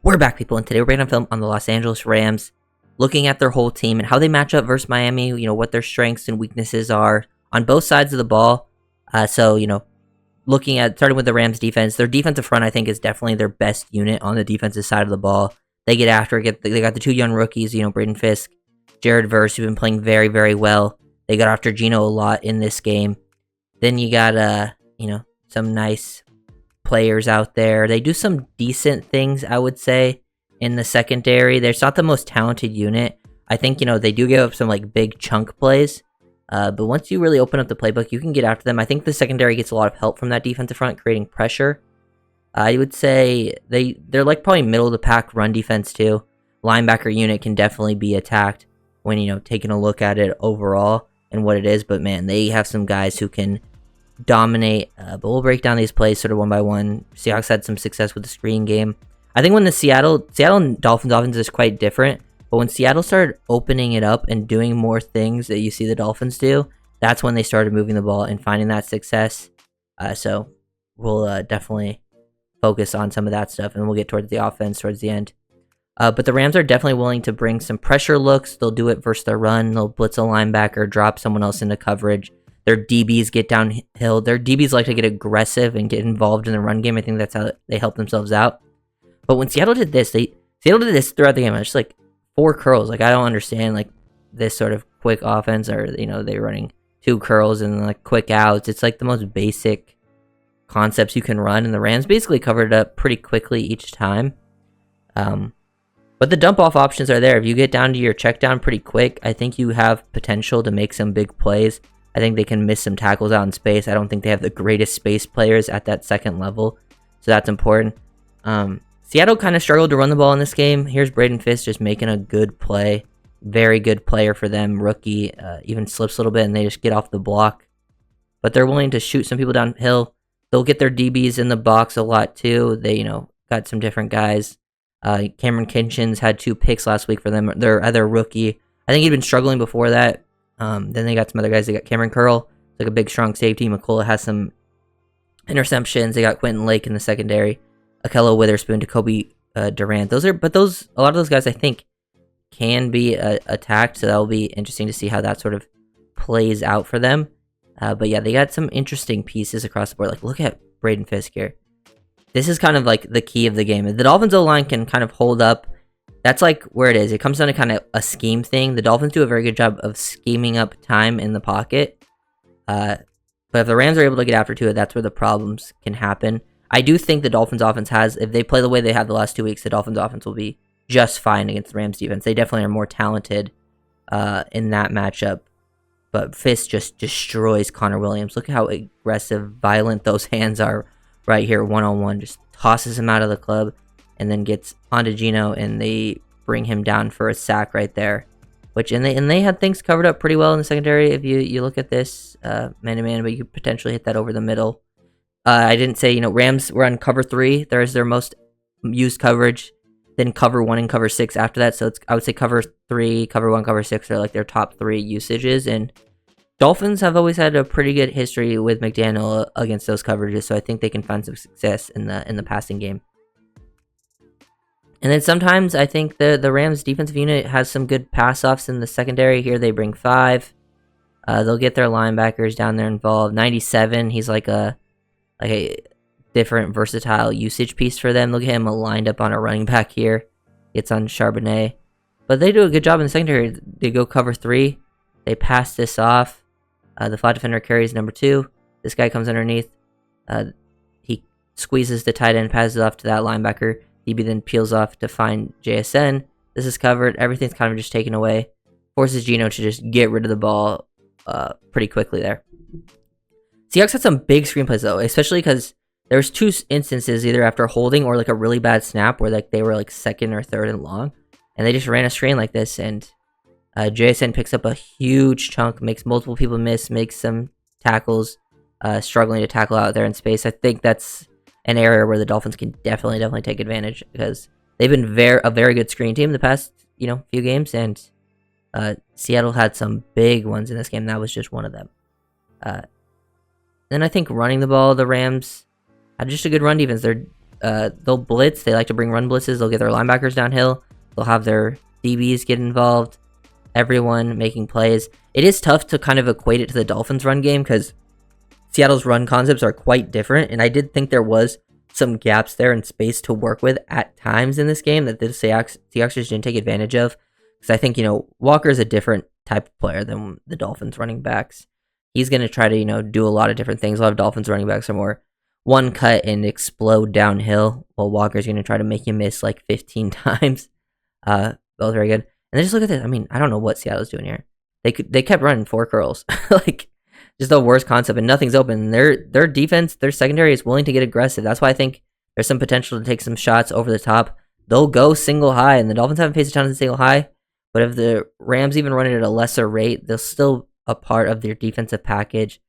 We're back, people, and today we're breaking down film on the Los Angeles Rams, looking at their whole team and how they match up versus Miami, what their strengths and weaknesses are on both sides of the ball. Starting with the Rams defense, their defensive front, I think, is definitely their best unit on the defensive side of the ball. They get after it. They got the two young rookies, Braden Fisk, Jared Verse, who've been playing very, very well. They got after Geno a lot in this game. Then you got, some nice players out there. They do some decent things, I would say, in the secondary. They're not the most talented unit. I think, they do give up some, big chunk plays. But once you really open up the playbook, you can get after them. I think the secondary gets a lot of help from that defensive front, creating pressure. I would say they're probably middle of the pack run defense too. Linebacker unit can definitely be attacked when, taking a look at it overall and what it is. But man, they have some guys who can dominate. But we'll break down these plays sort of one by one. Seahawks had some success with the screen game. I think when the Seattle and Dolphins offense is quite different. But when Seattle started opening it up and doing more things that you see the Dolphins do, that's when they started moving the ball and finding that success. So we'll definitely focus on some of that stuff, and we'll get towards the offense towards the end. But the Rams are definitely willing to bring some pressure looks. They'll do it versus their run. They'll blitz a linebacker, drop someone else into coverage. Their DBs get downhill. Their DBs like to get aggressive and get involved in the run game. I think that's how they help themselves out. But when Seattle did this, Seattle did this throughout the game. It's just 4 curls. I don't understand this sort of quick offense, or they're running 2 curls and quick outs. It's the most basic concepts you can run, and the Rams basically covered it up pretty quickly each time. But the dump off options are there. If you get down to your check down pretty quick, I think you have potential to make some big plays. I think they can miss some tackles out in space. I don't think they have the greatest space players at that second level, so that's important. Seattle kind of struggled to run the ball in this game. Here's Braden Fisk just making a good play. Very good player for them. Rookie, even slips a little bit and they just get off the block. But they're willing to shoot some people downhill. They'll get their DBs in the box a lot too. They, got some different guys. Cameron Kinchins had 2 picks last week for them. Their other rookie. I think he'd been struggling before that. Then they got some other guys. They got Cameron Curl, a big, strong safety. McCullough has some interceptions. They got Quentin Lake in the secondary. Akello Witherspoon, Jacoby Durant. A lot of those guys I think can be attacked, so that'll be interesting to see how that sort of plays out for them. But yeah, they got some interesting pieces across the board. Look at Braden Fisk here. This is kind of the key of the game. The Dolphins O-line can kind of hold up. That's where it is. It comes down to kind of a scheme thing. The Dolphins do a very good job of scheming up time in the pocket. But if the Rams are able to get after to it, that's where the problems can happen. I do think the Dolphins offense if they play the way they have the last 2 weeks, the Dolphins offense will be just fine against the Rams defense. They definitely are more talented in that matchup. But Fisk just destroys Connor Williams. Look at how aggressive, violent those hands are right here, one-on-one. Just tosses him out of the club and then gets onto Geno, and they bring him down for a sack right there. And they had things covered up pretty well in the secondary. If you look at this man-to-man, but you could potentially hit that over the middle. I didn't say, Rams were on cover 3. There's their most used coverage. Then cover 1 and cover 6 after that. So I would say cover 3, cover 1, cover 6 are their top 3 usages. And Dolphins have always had a pretty good history with McDaniel against those coverages. So I think they can find some success in the passing game. And then sometimes I think the Rams defensive unit has some good pass-offs in the secondary. Here they bring 5. They'll get their linebackers down there involved. 97, he's a different versatile usage piece for them. Look at him lined up on a running back here. It's on Charbonnet. But they do a good job in the secondary. They go cover 3. They pass this off. The flat defender carries number 2. This guy comes underneath. He squeezes the tight end, passes it off to that linebacker. DB then peels off to find JSN. This is covered. Everything's kind of just taken away. Forces Geno to just get rid of the ball pretty quickly there. Seahawks had some big screenplays though, especially because there was 2 instances either after holding or a really bad snap where they were 2nd or 3rd and long, and they just ran a screen like this, and JSN picks up a huge chunk, makes multiple people miss, makes some tackles, struggling to tackle out there in space. I think that's an area where the Dolphins can definitely take advantage, because they've been a very good screen team the past few games, and Seattle had some big ones in this game. That was just one of them. Then I think running the ball, the Rams had just a good run defense. Their they'll blitz. They like to bring run blitzes. They'll get their linebackers downhill. They'll have their DBs get involved. Everyone making plays. It is tough to kind of equate it to the Dolphins run game because Seattle's run concepts are quite different, and I did think there was some gaps there in space to work with at times in this game that the Seahawks just didn't take advantage of. Because I think, Walker is a different type of player than the Dolphins running backs. He's going to try to, do a lot of different things. A lot of Dolphins running backs are more one cut and explode downhill, while Walker's going to try to make you miss like 15 times. Both very good. And then just look at this. I mean, I don't know what Seattle's doing here. They kept running 4 curls. Like, just the worst concept, and nothing's open. Their defense, their secondary is willing to get aggressive. That's why I think there's some potential to take some shots over the top. They'll go single high, and the Dolphins haven't faced a ton of single high. But if the Rams even run it at a lesser rate, they're still a part of their defensive package.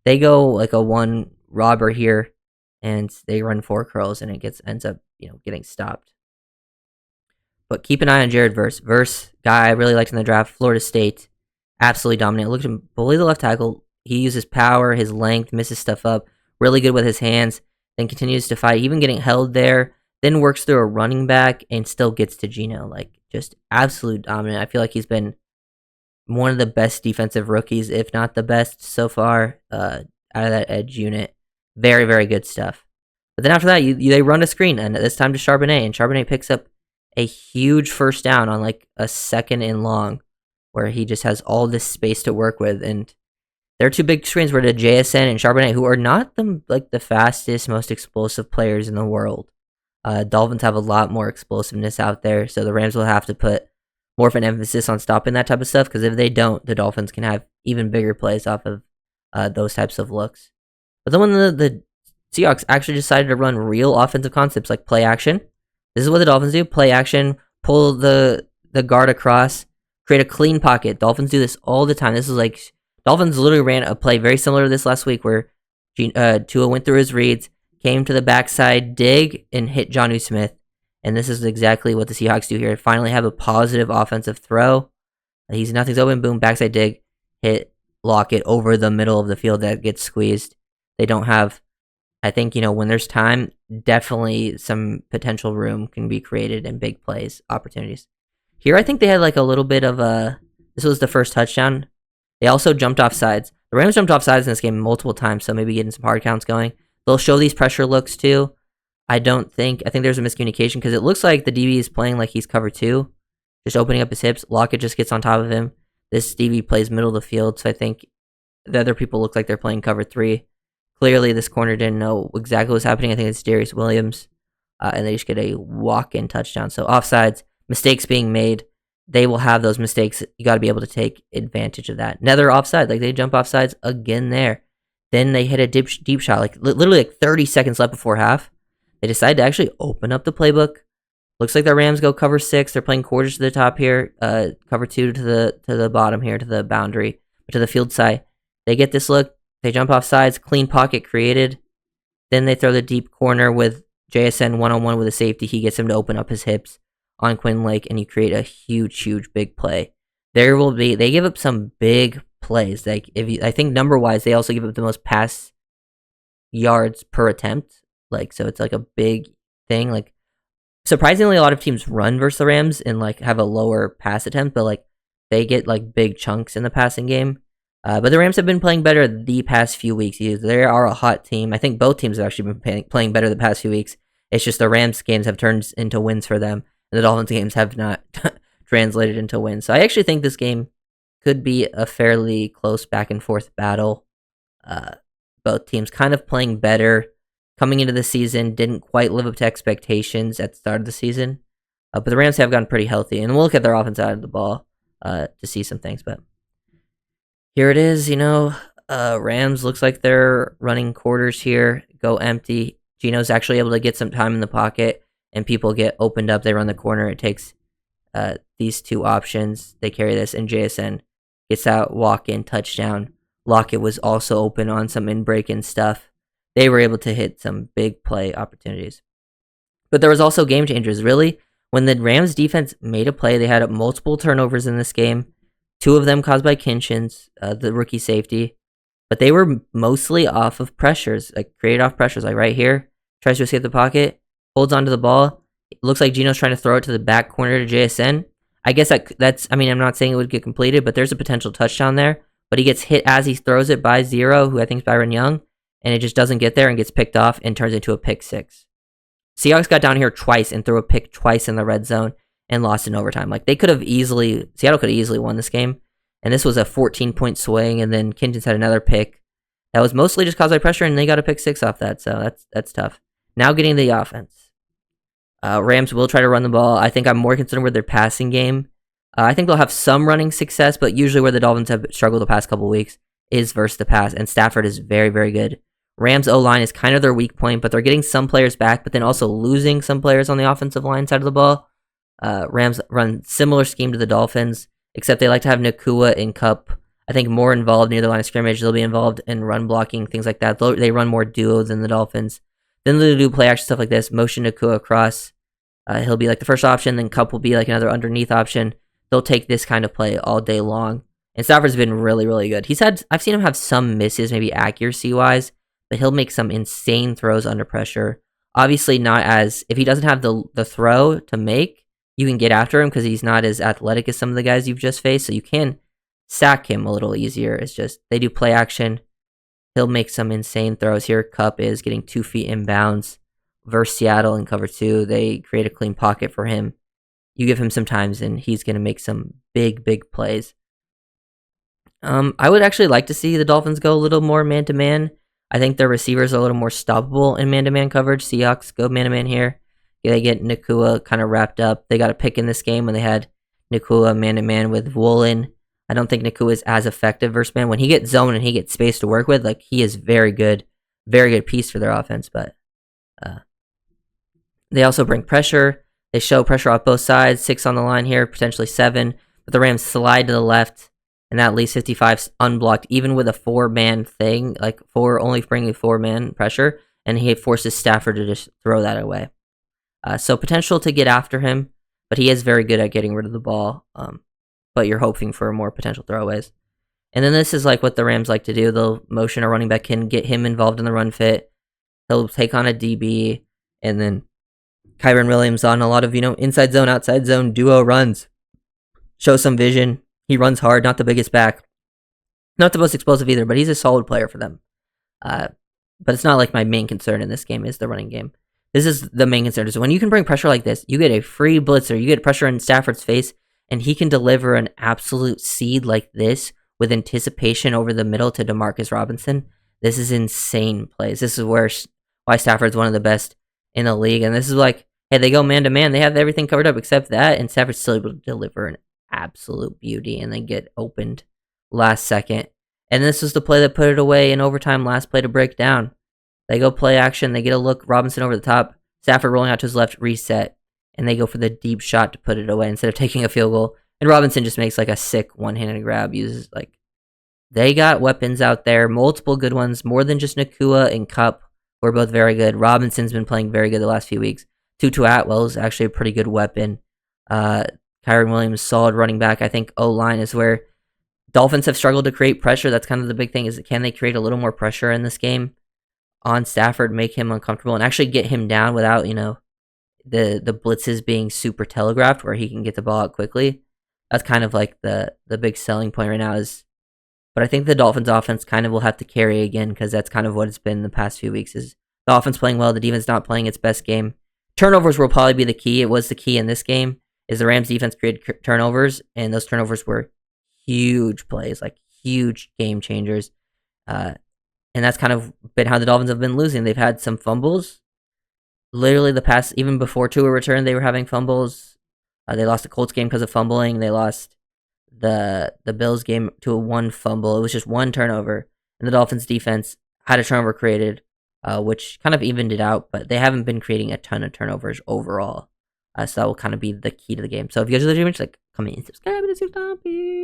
They go like a one robber here, and they run 4 curls, and it ends up getting stopped. But keep an eye on Jared Verse. Verse, guy I really liked in the draft, Florida State, absolutely dominant. Look at him bully the left tackle. He uses power, his length, misses stuff up, really good with his hands, then continues to fight, even getting held there, then works through a running back and still gets to Geno. Like, just absolute dominant. I feel like he's been one of the best defensive rookies, if not the best so far, out of that edge unit. Very, very good stuff. But then after that, they run a screen, and this time to Charbonnet, and Charbonnet picks up a huge first down on like a 2nd and long, where he just has all this space to work with, and their 2 big screens were to JSN and Charbonnet, who are not the fastest, most explosive players in the world. Dolphins have a lot more explosiveness out there, so the Rams will have to put more of an emphasis on stopping that type of stuff, because if they don't, the Dolphins can have even bigger plays off of those types of looks. But then when the Seahawks actually decided to run real offensive concepts like play action, this is what the Dolphins do. Play action, pull the guard across, create a clean pocket. Dolphins do this all the time. This is like Dolphins literally ran a play very similar to this last week where Tua went through his reads, came to the backside, dig, and hit Jonnu Smith. And this is exactly what the Seahawks do here. Finally have a positive offensive throw. Nothing's open, boom, backside dig, hit, lock it over the middle of the field that gets squeezed. They don't have, I think, when there's time, definitely some potential room can be created in big plays, opportunities. Here, I think they had like a little bit of this was the first touchdown. They also jumped off sides. The Rams jumped off sides in this game multiple times, so maybe getting some hard counts going. They'll show these pressure looks too. I think there's a miscommunication because it looks like the DB is playing like he's cover 2, just opening up his hips. Lockett just gets on top of him. This DB plays middle of the field, so I think the other people look like they're playing cover 3. Clearly, this corner didn't know exactly what's happening. I think it's Darius Williams, and they just get a walk-in touchdown. So offsides, mistakes being made. They will have those mistakes. You got to be able to take advantage of that. Another offside, like they jump offsides again there. Then they hit a deep shot, like literally like 30 seconds left before half. They decide to actually open up the playbook. Looks like the Rams go cover 6. They're playing quarters to the top here, cover 2 to the bottom here, to the boundary, to the field side. They get this look. They jump off sides, clean pocket created. Then they throw the deep corner with JSN one-on-one with a safety. He gets him to open up his hips on Quinn Lake, and you create a huge big play. They give up some big plays. Like I think number-wise, they also give up the most pass yards per attempt. Like, so it's like a big thing. Like, surprisingly, a lot of teams run versus the Rams and like have a lower pass attempt, but like they get like big chunks in the passing game. But the Rams have been playing better the past few weeks. They are a hot team. I think both teams have actually been playing better the past few weeks. It's just the Rams games have turned into wins for them, and the Dolphins games have not translated into wins. So I actually think this game could be a fairly close back and forth battle. Both teams kind of playing better. Coming into the season, didn't quite live up to expectations at the start of the season. But the Rams have gotten pretty healthy, and we'll look at their offense side of the ball to see some things. But here it is, Rams looks like they're running quarters here, go empty. Geno's actually able to get some time in the pocket, and people get opened up. They run the corner. It takes these 2 options. They carry this, and JSN gets out, walk-in, touchdown. Lockett was also open on some in-break-in stuff. They were able to hit some big play opportunities. But there was also game changers, really. When the Rams defense made a play, they had multiple turnovers in this game. 2 of them caused by Kinchins, the rookie safety. But they were mostly off of pressures, like created off pressures. Like right here, tries to escape the pocket. holds onto the ball. It looks like Gino's trying to throw it to the back corner to JSN. I guess that's, I mean, I'm not saying it would get completed, but there's a potential touchdown there. But he gets hit as he throws it by Zero, who I think is Byron Young, and it just doesn't get there and gets picked off and turns into a pick six. Seahawks got down here twice and threw a pick twice in the red zone and lost in overtime. Like, Seattle could have easily won this game. And this was a 14-point swing, and then Kintons had another pick that was mostly just caused by pressure, and they got a pick six off that, so that's tough. Now getting to the offense. Rams will try to run the ball. I think I'm more concerned with their passing game. I think they'll have some running success, but usually where the Dolphins have struggled the past couple weeks is versus the pass, and Stafford is very, very good. Rams O-line is kind of their weak point, but they're getting some players back, but then also losing some players on the offensive line side of the ball. Rams run similar scheme to the Dolphins, except they like to have Nacua and Kupp, I think, more involved near the line of scrimmage. They'll be involved in run blocking, things like that. They run more duo than the Dolphins. Then they'll do play action stuff like this, motion Nacua across. He'll be like the first option, then Kupp will be like another underneath option. They'll take this kind of play all day long. And Stafford's been really, really good. I've seen him have some misses, maybe accuracy-wise, but he'll make some insane throws under pressure. Obviously not as, if he doesn't have the throw to make, you can get after him because he's not as athletic as some of the guys you've just faced, so you can sack him a little easier. It's just, they do play action. He'll make some insane throws here. Kupp is getting 2 feet inbounds versus Seattle in cover 2. They create a clean pocket for him. You give him some times, and he's going to make some big, big plays. I would actually like to see the Dolphins go a little more man-to-man. I think their receivers are a little more stoppable in man-to-man coverage. Seahawks go man-to-man here. They get Nacua kind of wrapped up. They got a pick in this game when they had Nacua man-to-man with Woolen. I don't think Nacua is as effective versus man. When he gets zone and he gets space to work with, like, he is very good piece for their offense. But they also bring pressure. They show pressure off both sides. 6 on the line here, potentially 7. But the Rams slide to the left, and that leaves 55 unblocked, even with a 4-man thing, like only bringing 4-man pressure, and he forces Stafford to just throw that away. So potential to get after him, but he is very good at getting rid of the ball. But you're hoping for more potential throwaways. And then this is like what the Rams like to do. They'll motion a running back in, get him involved in the run fit. He'll take on a DB, and then Kyren Williams on a lot of, inside zone, outside zone, duo runs. Show some vision. He runs hard, not the biggest back. Not the most explosive either, but he's a solid player for them. But it's not like my main concern in this game is the running game. This is the main concern. Is when you can bring pressure like this, you get a free blitzer, you get pressure in Stafford's face, and he can deliver an absolute seed like this with anticipation over the middle to Demarcus Robinson. This is insane plays. This is why Stafford's one of the best in the league. And this is like, hey, they go man-to-man. They have everything covered up except that, and Stafford's still able to deliver an absolute beauty and then get opened last second. And this is the play that put it away in overtime, last play to break down. They go play action. They get a look. Robinson over the top. Stafford rolling out to his left, reset. And they go for the deep shot to put it away instead of taking a field goal. And Robinson just makes like a sick one-handed grab. They got weapons out there. Multiple good ones. More than just Nacua and Kupp were both very good. Robinson's been playing very good the last few weeks. Tutu Atwell is actually a pretty good weapon. Kyren Williams, solid running back. I think O-line is where Dolphins have struggled to create pressure. That's kind of the big thing, is can they create a little more pressure in this game on Stafford, make him uncomfortable, and actually get him down without, the blitzes being super telegraphed where he can get the ball out quickly. That's kind of like the big selling point right now is, but I think the Dolphins offense kind of will have to carry again, because that's kind of what it's been the past few weeks, is the offense playing well, the defense not playing its best game. Turnovers will probably be the key. It was the key in this game, is the Rams defense created turnovers, and those turnovers were huge plays, like huge game changers. And that's kind of been how the Dolphins have been losing. They've had some fumbles. Literally the past, even before Tua returned, they were having fumbles. They lost the Colts game because of fumbling. They lost the Bills game to a 1 fumble. It was just 1 turnover. And the Dolphins defense had a turnover created, which kind of evened it out. But they haven't been creating a ton of turnovers overall. So that will kind of be the key to the game. So if you guys are doing, comment and subscribe. And it's your topic.